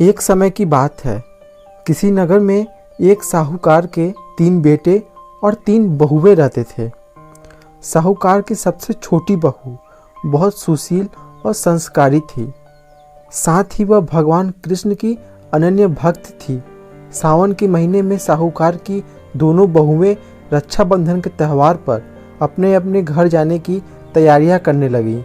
एक समय की बात है। किसी नगर में एक साहूकार के 3 बेटे और 3 बहुएं रहते थे। साहूकार की सबसे छोटी बहू बहुत सुशील और संस्कारी थी। साथ ही वह भगवान कृष्ण की अनन्य भक्त थी। सावन के महीने में साहूकार की दोनों बहुएं रक्षाबंधन के त्यौहार पर अपने अपने घर जाने की तैयारियां करने लगी।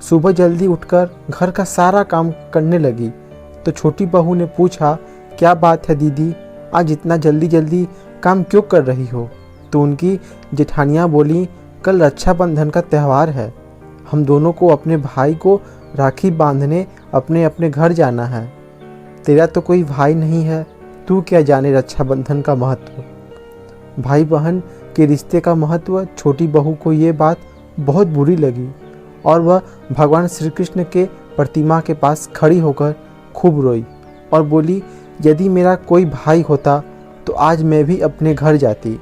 सुबह जल्दी उठकर घर का सारा काम करने लगी तो छोटी बहू ने पूछा, क्या बात है दीदी, आज इतना जल्दी जल्दी काम क्यों कर रही हो? तो उनकी जेठानियाँ बोली, कल रक्षाबंधन का त्यौहार है, हम दोनों को अपने भाई को राखी बांधने अपने अपने घर जाना है। तेरा तो कोई भाई नहीं है, तू क्या जाने रक्षाबंधन का महत्व। भाई बहन के रिश्ते का महत्व छोटी बहू को ये बात बहुत बुरी लगी और वह भगवान श्री कृष्ण के प्रतिमा के पास खड़ी होकर खूब रोई और बोली, यदि मेरा कोई भाई होता तो आज मैं भी अपने घर जाती।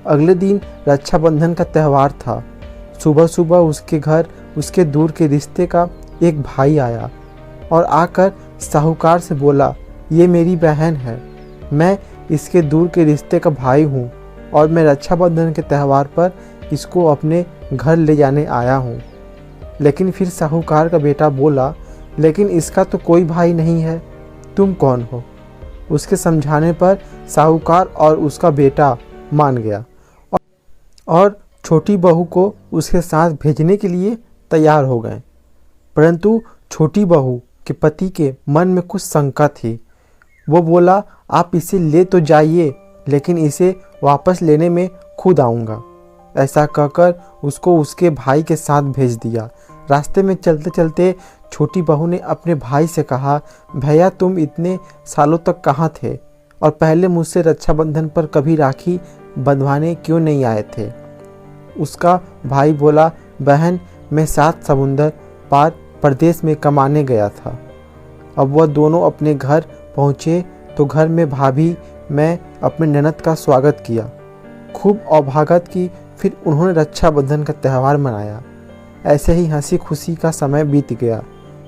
अगले दिन रक्षाबंधन का त्यौहार था। सुबह सुबह उसके घर उसके दूर के रिश्ते का एक भाई आया और आकर साहूकार से बोला, ये मेरी बहन है, मैं इसके दूर के रिश्ते का भाई हूँ और मैं रक्षाबंधन के त्यौहार पर इसको अपने घर ले जाने आया हूँ। लेकिन फिर साहूकार का बेटा बोला, लेकिन इसका तो कोई भाई नहीं है, तुम कौन हो? उसके समझाने पर साहूकार और उसका बेटा मान गया और छोटी बहू को उसके साथ भेजने के लिए तैयार हो गए। परंतु छोटी बहू के पति के मन में कुछ शंका थी। वो बोला, आप इसे ले तो जाइए, लेकिन इसे वापस लेने में खुद आऊँगा। ऐसा कहकर उसको उसके भाई के साथ भेज दिया। रास्ते में चलते चलते छोटी बहू ने अपने भाई से कहा, भैया तुम इतने सालों तक कहाँ थे और पहले मुझसे रक्षाबंधन पर कभी राखी बंधवाने क्यों नहीं आए थे? उसका भाई बोला, बहन मैं 7 समुंदर पार परदेश में कमाने गया था। अब वह दोनों अपने घर पहुँचे तो घर में भाभी मैं अपने ननद का स्वागत किया, खूब अभ्यागत की। फिर उन्होंने रक्षाबंधन का त्यौहार मनाया। ऐसे ही हंसी खुशी का समय बीत गया।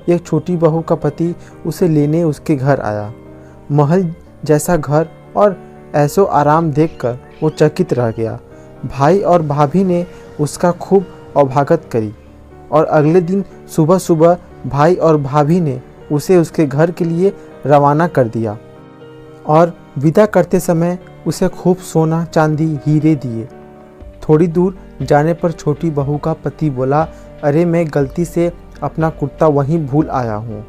एक छोटी बहू का पति उसे लेने उसके घर आया। महल जैसा घर और ऐसो आराम देखकर वो चकित रह गया। भाई और भाभी ने उसका खूब अभ्यागत करी और अगले दिन सुबह सुबह भाई और भाभी ने उसे उसके घर के लिए रवाना कर दिया और विदा करते समय उसे खूब सोना चांदी हीरे दिए। थोड़ी दूर जाने पर छोटी बहू का पति बोला, अरे मैं गलती से अपना कुर्ता वहीं भूल आया हूँ।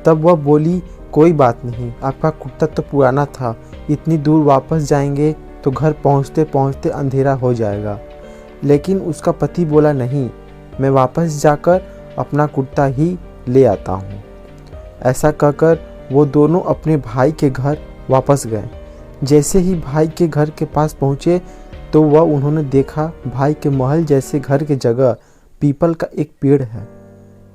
तब वह बोली, कोई बात नहीं, आपका कुर्ता तो पुराना था, इतनी दूर वापस जाएंगे तो घर पहुँचते पहुँचते अंधेरा हो जाएगा। लेकिन उसका पति बोला, नहीं, मैं वापस जाकर अपना कुर्ता ही ले आता हूँ। ऐसा कहकर वो दोनों अपने भाई के घर वापस गए। जैसे ही भाई के घर के पास पहुँचे तो वह उन्होंने देखा भाई के महल जैसे घर के जगह पीपल का एक पेड़ है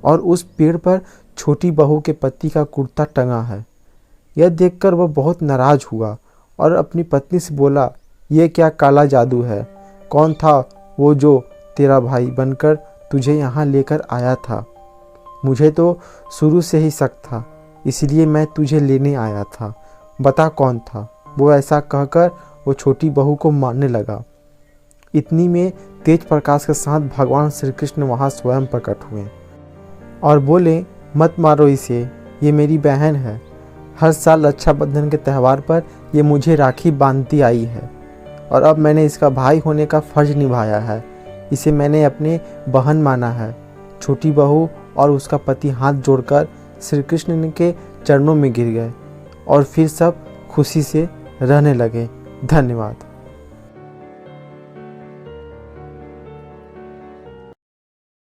और उस पेड़ पर छोटी बहू के पति का कुर्ता टंगा है। यह देखकर वह बहुत नाराज हुआ और अपनी पत्नी से बोला, यह क्या काला जादू है? कौन था वो जो तेरा भाई बनकर तुझे यहाँ लेकर आया था? मुझे तो शुरू से ही शक था, इसलिए मैं तुझे लेने आया था, बता कौन था? वो ऐसा कहकर वो छोटी बहू को मारने लगा। इतनी में तेज प्रकाश के साथ भगवान श्री कृष्ण वहाँ स्वयं प्रकट हुए और बोले, मत मारो इसे, ये मेरी बहन है। हर साल रक्षाबंधन के त्यौहार पर ये मुझे राखी बांधती आई है और अब मैंने इसका भाई होने का फर्ज निभाया है। इसे मैंने अपने बहन माना है। छोटी बहू और उसका पति हाथ जोड़कर श्री कृष्ण के चरणों में गिर गए और फिर सब खुशी से रहने लगे। धन्यवाद।